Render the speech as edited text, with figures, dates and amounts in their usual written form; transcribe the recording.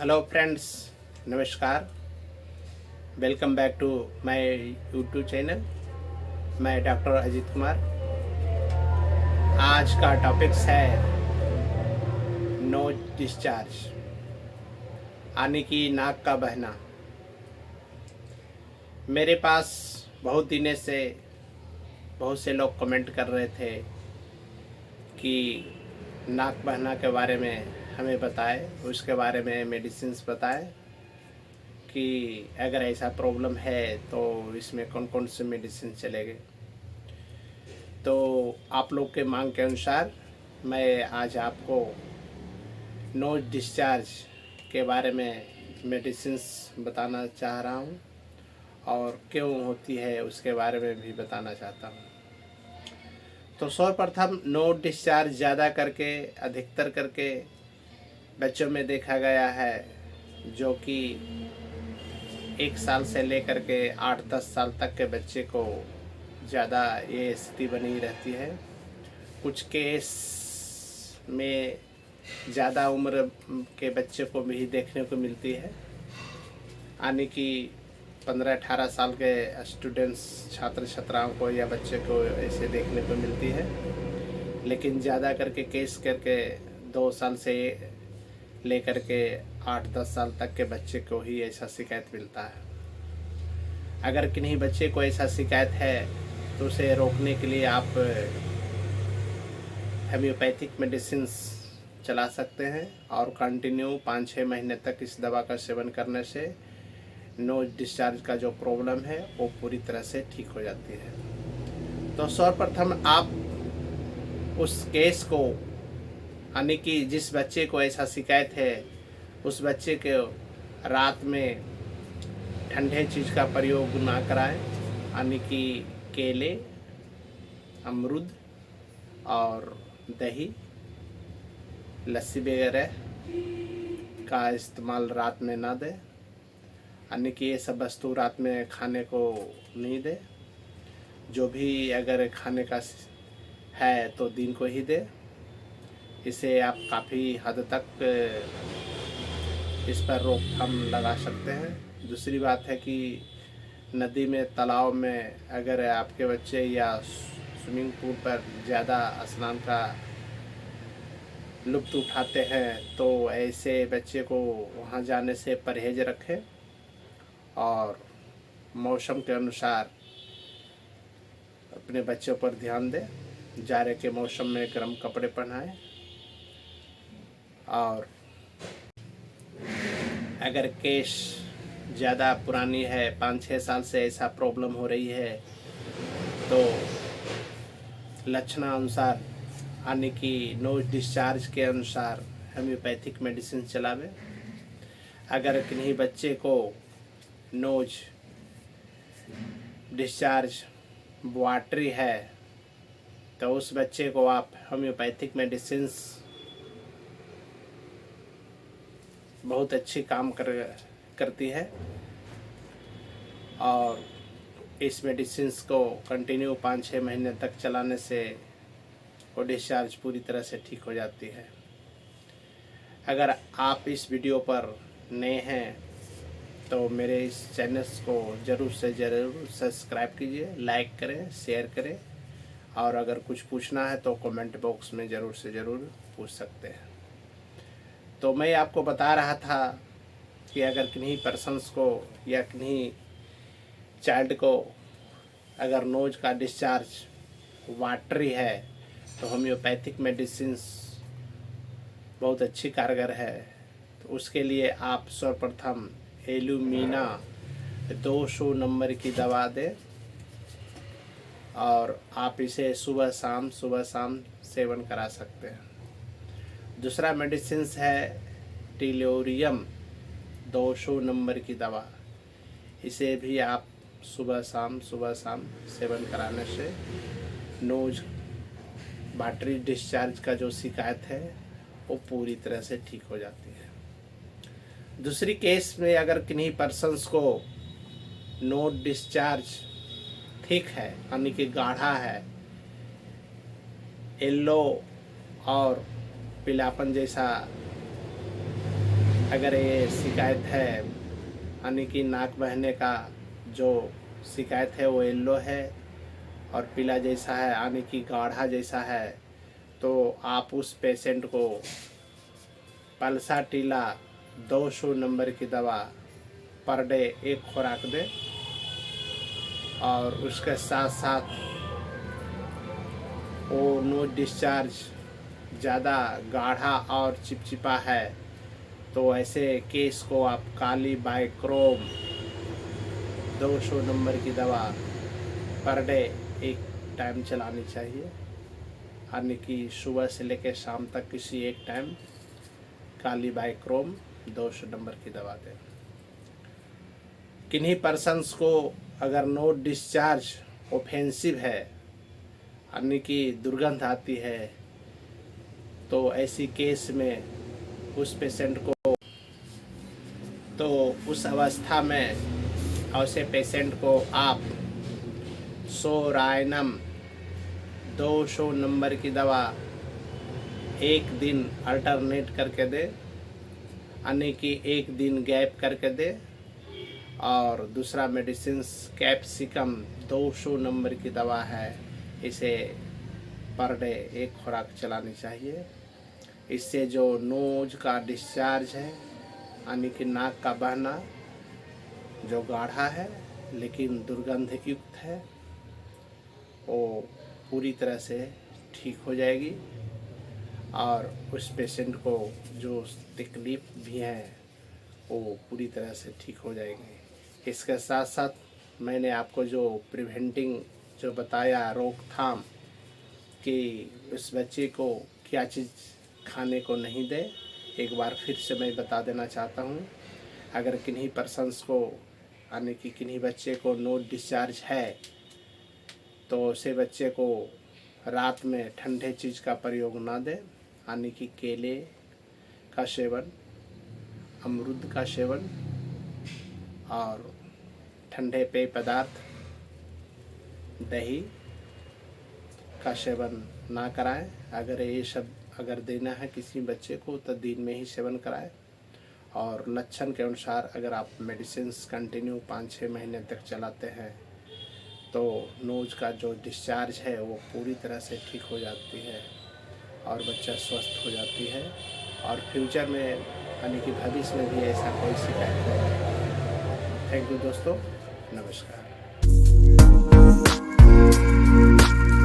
Hello friends, नमस्कार। Welcome back to my YouTube channel. मैं doctor Ajit Kumar. आज का टॉपिक्स है नोज डिस्चार्ज, यानी कि नाक का बहना। मेरे पास बहुत दिनों से बहुत से लोग कमेंट कर रहे थे कि नाक बहना के बारे में हमें बताएं, उसके बारे में मेडिसिन्स बताएं कि अगर ऐसा प्रॉब्लम है तो इसमें कौन कौन से मेडिसिन चलेंगे। तो आप लोग के मांग के अनुसार मैं आज आपको नोज डिस्चार्ज के बारे में मेडिसिन्स बताना चाह रहा हूँ और क्यों होती है उसके बारे में भी बताना चाहता हूँ। तो सर्वप्रथम नोज डिस्चार्ज ज़्यादा करके अधिकतर करके बच्चों में देखा गया है, जो कि 1 साल से लेकर के 8-10 साल तक के बच्चे को ज़्यादा ये स्थिति बनी रहती है। कुछ केस में ज़्यादा उम्र के बच्चे को भी देखने को मिलती है, यानी कि 15-18 साल के स्टूडेंट्स, छात्र छात्राओं को या बच्चे को ऐसे देखने को मिलती है। लेकिन ज़्यादा करके केस करके 2 साल से लेकर के 8-10 साल तक के बच्चे को ही ऐसा शिकायत मिलता है। अगर किन्हीं बच्चे को ऐसा शिकायत है तो उसे रोकने के लिए आप होम्योपैथिक मेडिसिन्स चला सकते हैं और कंटिन्यू 5-6 महीने तक इस दवा का सेवन करने से नोज डिस्चार्ज का जो प्रॉब्लम है वो पूरी तरह से ठीक हो जाती है। तो सर्वप्रथम आप उस केस को, यानी कि जिस बच्चे को ऐसा शिकायत है, उस बच्चे के रात में ठंडे चीज़ का प्रयोग ना कराएं, यानी कि केले, अमरूद और दही, लस्सी वगैरह का इस्तेमाल रात में ना दें, यानी कि ये सब वस्तु रात में खाने को नहीं दें। जो भी अगर खाने का है तो दिन को ही दें। इसे आप काफ़ी हद तक इस पर रोकथाम लगा सकते हैं। दूसरी बात है कि नदी में, तालाब में अगर आपके बच्चे या स्विमिंग पूल पर ज़्यादा स्नान का लुत्फ़ उठाते हैं तो ऐसे बच्चे को वहाँ जाने से परहेज रखें और मौसम के अनुसार अपने बच्चों पर ध्यान दें। जाड़े के मौसम में गर्म कपड़े पहनाएं और अगर केस ज़्यादा पुरानी है, 5-6 साल से ऐसा प्रॉब्लम हो रही है, तो लक्षणानुसार, यानी कि नोज डिस्चार्ज के अनुसार होम्योपैथिक मेडिसिन चलावे। अगर किन्हीं बच्चे को नोज डिस्चार्ज वाटरी है तो उस बच्चे को आप होम्योपैथिक मेडिसिन्स बहुत अच्छी काम करती है और इस मेडिसिन्स को कंटिन्यू 5-6 महीने तक चलाने से वो डिस्चार्ज पूरी तरह से ठीक हो जाती है। अगर आप इस वीडियो पर नए हैं तो मेरे इस चैनल्स को ज़रूर से ज़रूर सब्सक्राइब कीजिए, लाइक करें, शेयर करें और अगर कुछ पूछना है तो कमेंट बॉक्स में ज़रूर से ज़रूर पूछ सकते हैं। तो मैं आपको बता रहा था कि अगर किन्हीं पर्सन्स को या किन्हीं चाइल्ड को अगर नोज का डिस्चार्ज वाटरी है तो होम्योपैथिक मेडिसिन्स बहुत अच्छी कारगर है। तो उसके लिए आप सर्वप्रथम एल्यूमिना 200 नंबर की दवा दें और आप इसे सुबह शाम सेवन करा सकते हैं। दूसरा मेडिसिन्स है टिलोरियम 200 नंबर की दवा। इसे भी आप सुबह शाम सेवन कराने से नोज वाटरी डिस्चार्ज का जो शिकायत है वो पूरी तरह से ठीक हो जाती है। दूसरी केस में अगर किन्हीं पर्सन्स को नोज डिस्चार्ज ठीक है, यानी कि गाढ़ा है, येलो और पीलापन जैसा अगर ये शिकायत है यानी कि नाक बहने का जो शिकायत है वो येलो है और पीला जैसा है यानी कि गाढ़ा जैसा है, तो आप उस पेशेंट को पल्साटीला 200 नंबर की दवा पर डे एक खुराक दें और उसके साथ साथ वो नो डिस्चार्ज ज़्यादा गाढ़ा और चिपचिपा है तो ऐसे केस को आप काली बाइक्रोम 200 नंबर की दवा पर डे एक टाइम चलानी चाहिए, यानी कि सुबह से लेकर शाम तक किसी एक टाइम काली बाइक्रोम 200 नंबर की दवा दें। किन्हीं पर्सन्स को अगर नो डिस्चार्ज ऑफेंसिव है यानी कि दुर्गंध आती है, तो ऐसी केस में उस पेशेंट को उस अवस्था में ऐसे पेशेंट को आप सोरायनम 200 नंबर की दवा एक दिन अल्टरनेट करके दे, यानी कि एक दिन गैप करके दे, और दूसरा मेडिसिन कैप्सिकम 200 नंबर की दवा है, इसे पर डे एक खुराक चलानी चाहिए। इससे जो नोज का डिस्चार्ज है यानी कि नाक का बहना जो गाढ़ा है लेकिन दुर्गंध युक्त है, वो पूरी तरह से ठीक हो जाएगी और उस पेशेंट को जो तकलीफ भी है वो पूरी तरह से ठीक हो जाएगी। इसके साथ साथ मैंने आपको जो प्रिवेंटिंग जो बताया, रोकथाम कि उस बच्चे को क्या चीज़ खाने को नहीं दे, एक बार फिर से मैं बता देना चाहता हूँ। अगर किन्हीं पर्सन्स को यानी कि किन्हीं बच्चे को नो डिस्चार्ज है तो उसे बच्चे को रात में ठंडे चीज़ का प्रयोग ना दें, यानी कि केले का सेवन, अमरूद का सेवन और ठंडे पेय पदार्थ, दही का सेवन ना कराएं। अगर ये सब अगर देना है किसी बच्चे को तो दिन में ही सेवन कराएं, और लक्षण के अनुसार अगर आप मेडिसिन कंटिन्यू 5-6 महीने तक चलाते हैं तो नोज का जो डिस्चार्ज है वो पूरी तरह से ठीक हो जाती है और बच्चा स्वस्थ हो जाती है, और फ्यूचर में यानी कि भविष्य में भी ऐसा कोई शिकायत नहीं है। थैंक यू दोस्तों, नमस्कार।